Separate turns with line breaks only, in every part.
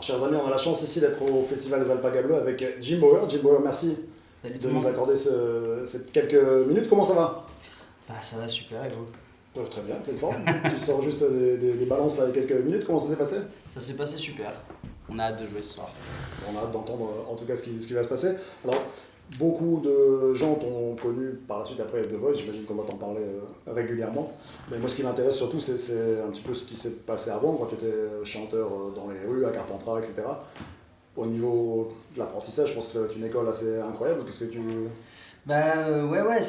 chers amis, on a la chance ici d'être au Festival des Alpagas Bleus avec Jim Bauer. Jim Bauer, merci de nous accorder ces quelques minutes. Comment ça va?
Bah, ça va super, et vous?
Très bien, pleine forme. Tu sors juste des balances là il y a quelques minutes. Comment ça s'est passé?
Ça s'est passé super. On a hâte de jouer ce soir.
On a hâte d'entendre en tout cas ce qui va se passer. Alors, beaucoup de gens t'ont connu par la suite après The Voice, j'imagine qu'on va t'en parler régulièrement. Mais moi, ce qui m'intéresse surtout, c'est un petit peu ce qui s'est passé avant, quand tu étais chanteur dans les rues, à Carpentras, etc. Au niveau de l'apprentissage, je pense que c'est une école assez incroyable. Qu'est-ce que tu...
Ouais,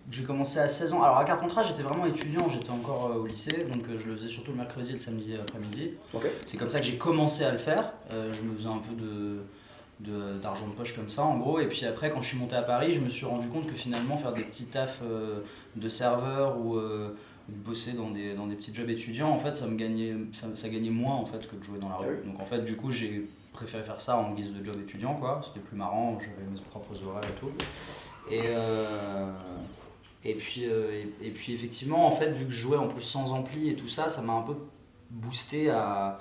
j'ai commencé à 16 ans. Alors à Carpentras, j'étais vraiment étudiant, j'étais encore au lycée, donc je le faisais surtout le mercredi et le samedi après-midi.
Okay.
C'est comme ça que j'ai commencé à le faire. Je me faisais un peu d'argent de poche comme ça en gros, et puis après quand je suis monté à Paris, je me suis rendu compte que finalement faire des petits tafs de serveur ou bosser dans des petits jobs étudiants, en fait ça gagnait moins en fait que de jouer dans la rue. Donc en fait du coup j'ai préféré faire ça en guise de job étudiant quoi, c'était plus marrant, j'avais mes propres horaires et tout. Et puis effectivement en fait vu que je jouais en plus sans ampli et tout ça, ça m'a un peu boosté à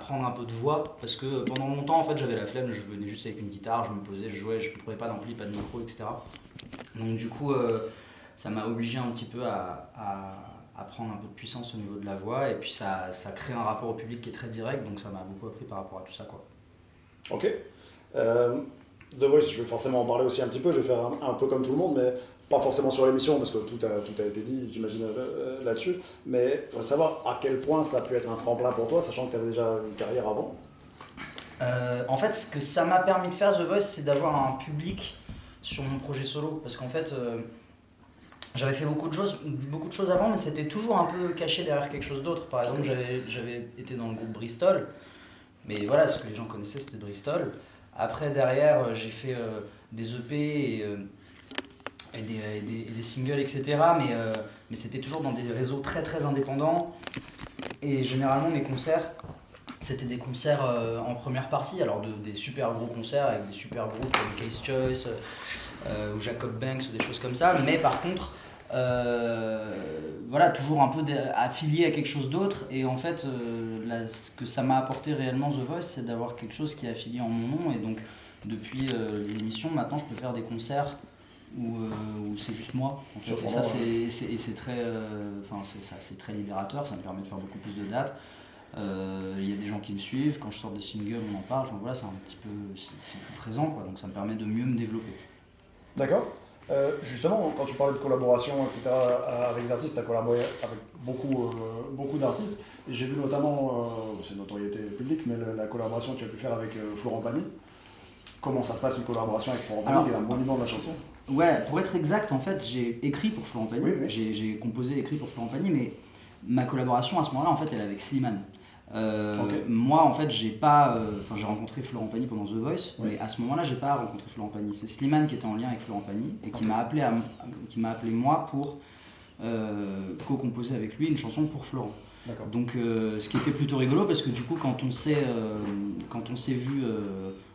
prendre un peu de voix, parce que pendant longtemps en fait j'avais la flemme, je venais juste avec une guitare, je me posais, je jouais, je ne prenais pas d'ampli, pas de micro, etc. Donc du coup ça m'a obligé un petit peu à prendre un peu de puissance au niveau de la voix, et puis ça crée un rapport au public qui est très direct, donc ça m'a beaucoup appris par rapport à tout ça quoi.
Ok. The Voice, je vais forcément en parler aussi un petit peu, je vais faire un peu comme tout le monde, mais pas forcément sur l'émission, parce que tout a été dit, j'imagine, là-dessus. Mais il faut savoir à quel point ça a pu être un tremplin pour toi, sachant que tu avais déjà une carrière avant.
En fait, ce que ça m'a permis de faire, The Voice, c'est d'avoir un public sur mon projet solo. Parce qu'en fait, j'avais fait beaucoup de choses avant, mais c'était toujours un peu caché derrière quelque chose d'autre. Par exemple, j'avais été dans le groupe Bristol, mais voilà, ce que les gens connaissaient, c'était Bristol. Après, derrière, j'ai fait des EP et des singles, etc. Mais c'était toujours dans des réseaux très très indépendants. Et généralement, mes concerts, c'était des concerts en première partie, alors des super gros concerts avec des super groupes comme Case Choice ou Jacob Banks ou des choses comme ça. Mais par contre, voilà, toujours un peu affilié à quelque chose d'autre. Et en fait, ce que ça m'a apporté réellement The Voice, c'est d'avoir quelque chose qui est affilié en mon nom. Et donc, depuis l'émission, maintenant, je peux faire des concerts où c'est juste moi en fait. Et ça c'est très libérateur, ça me permet de faire beaucoup plus de dates. Il y a des gens qui me suivent, quand je sors des singles on en parle, enfin voilà, c'est un petit peu, c'est plus présent quoi, donc ça me permet de mieux me développer.
D'accord. Justement, quand tu parlais de collaboration, etc., avec des artistes, tu as collaboré avec beaucoup d'artistes, et j'ai vu notamment, c'est une notoriété publique, mais la collaboration que tu as pu faire avec Florent Pagny. Comment ça se passe une collaboration avec Florent Pagny, qui est un monument de la chanson?
Ouais, pour être exact, en fait, j'ai écrit pour Florent Pagny,
oui.
J'ai composé et écrit pour Florent Pagny, mais ma collaboration à ce moment-là, en fait, elle est avec Slimane.
Okay.
Moi, en fait, j'ai rencontré Florent Pagny pendant The Voice, mais à ce moment-là, j'ai pas rencontré Florent Pagny. C'est Slimane qui était en lien avec Florent Pagny et qui m'a appelé moi pour co-composer avec lui une chanson pour Florent. Donc, ce qui était plutôt rigolo, parce que du coup, quand on s'est vu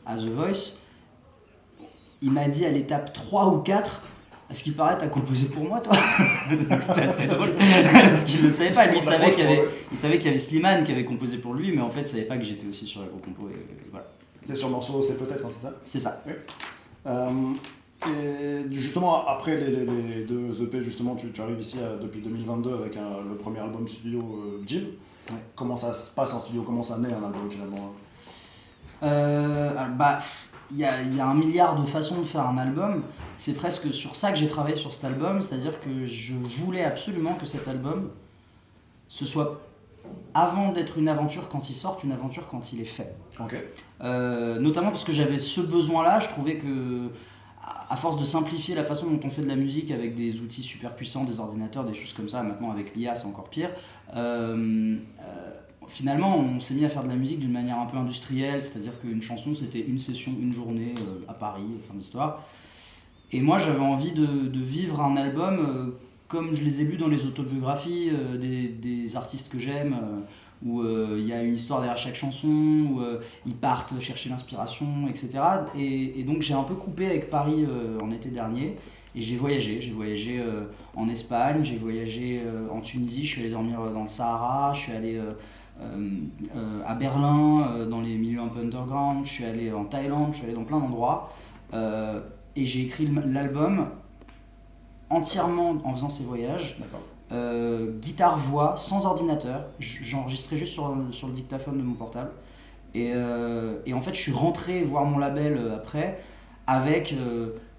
à The Voice, il m'a dit à l'étape 3 ou 4, à ce qui paraît, t'as composé pour moi, toi. C'était assez drôle, parce qu'il ne le savait pas. Lui, il savait qu'il y avait Slimane qui avait composé pour lui, mais en fait, il ne savait pas que j'étais aussi sur la co-compo. Voilà.
C'est sur le morceau C'est peut-être, c'est ça?
C'est ça.
Oui. Et justement, après les deux EP, justement, tu arrives ici depuis 2022 avec le premier album studio Jim.
Ouais.
Comment ça se passe en studio? Comment ça naît un album finalement?
Il y a un milliard de façons de faire un album. C'est presque sur ça que j'ai travaillé sur cet album, c'est-à-dire que je voulais absolument que cet album, ce soit, avant d'être une aventure quand il sort, une aventure quand il est fait.
Okay.
Notamment parce que j'avais ce besoin-là, je trouvais que, à force de simplifier la façon dont on fait de la musique avec des outils super puissants, des ordinateurs, des choses comme ça, maintenant avec l'IA c'est encore pire, finalement on s'est mis à faire de la musique d'une manière un peu industrielle, c'est-à-dire qu'une chanson c'était une session, une journée à Paris, fin d'histoire. Et moi j'avais envie de vivre un album comme je les ai lus dans les autobiographies des artistes que j'aime, où il y a une histoire derrière chaque chanson, où ils partent chercher l'inspiration, etc. Et donc j'ai un peu coupé avec Paris en été dernier, et j'ai voyagé en Espagne, j'ai voyagé en Tunisie, je suis allé dormir dans le Sahara, je suis allé à Berlin, dans les milieux un peu underground, je suis allé en Thaïlande, je suis allé dans plein d'endroits. Et j'ai écrit l'album entièrement en faisant ces voyages. Guitare-voix, sans ordinateur. J'enregistrais juste sur le dictaphone de mon portable. Et en fait, je suis rentré voir mon label après avec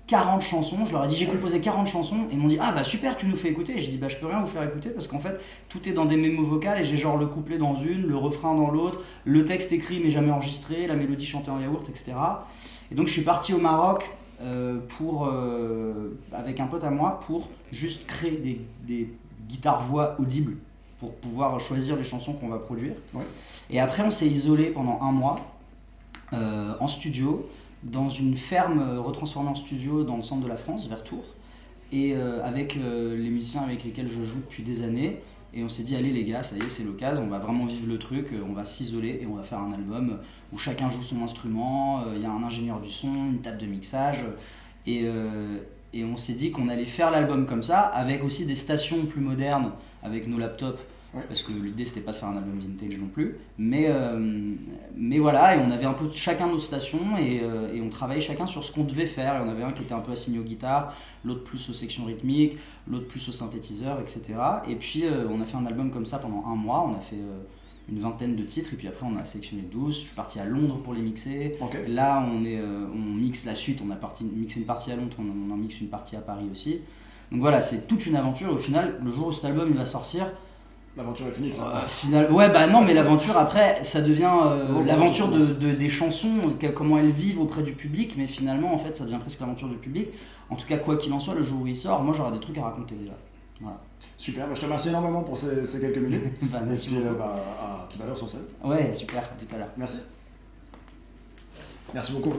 40 chansons. Je leur ai dit j'ai composé 40 chansons. Et ils m'ont dit ah bah super, tu nous fais écouter. Et j'ai dit bah je peux rien vous faire écouter parce qu'en fait tout est dans des mémos vocales et j'ai genre le couplet dans une, le refrain dans l'autre, le texte écrit mais jamais enregistré, la mélodie chantée en yaourt, etc. Et donc je suis parti au Maroc avec un pote à moi pour juste créer des guitares-voix audibles pour pouvoir choisir les chansons qu'on va produire. Et après on s'est isolé pendant un mois en studio dans une ferme retransformée en studio dans le centre de la France, vers Tours, et avec les musiciens avec lesquels je joue depuis des années. Et on s'est dit allez les gars, ça y est, c'est l'occasion, on va vraiment vivre le truc, on va s'isoler et on va faire un album où chacun joue son instrument, il y a un ingénieur du son, une table de mixage, et on s'est dit qu'on allait faire l'album comme ça, avec aussi des stations plus modernes, avec nos laptops, parce que l'idée c'était pas de faire un album vintage non plus, mais voilà, et on avait un peu chacun nos stations, et on travaillait chacun sur ce qu'on devait faire, et on avait un qui était un peu assigné aux guitares, l'autre plus aux sections rythmiques, l'autre plus aux synthétiseurs, etc. Et puis on a fait un album comme ça pendant un mois, on a fait une vingtaine de titres, et puis après on a sélectionné 12, je suis parti à Londres pour les mixer. Là on mixe la suite, on a mixé une partie à Londres, on en mixe une partie à Paris aussi. Donc voilà, c'est toute une aventure, au final, le jour où cet album il va sortir,
l'aventure est finie
ouais bah non, mais l'aventure après ça devient l'aventure des chansons, comment elles vivent auprès du public, mais finalement en fait ça devient presque l'aventure du public. En tout cas quoi qu'il en soit, le jour où il sort, moi j'aurai des trucs à raconter déjà. Voilà.
Super, je te remercie énormément pour ces quelques minutes. Et puis à tout à l'heure sur scène.
Ouais super, à tout à l'heure.
Merci beaucoup.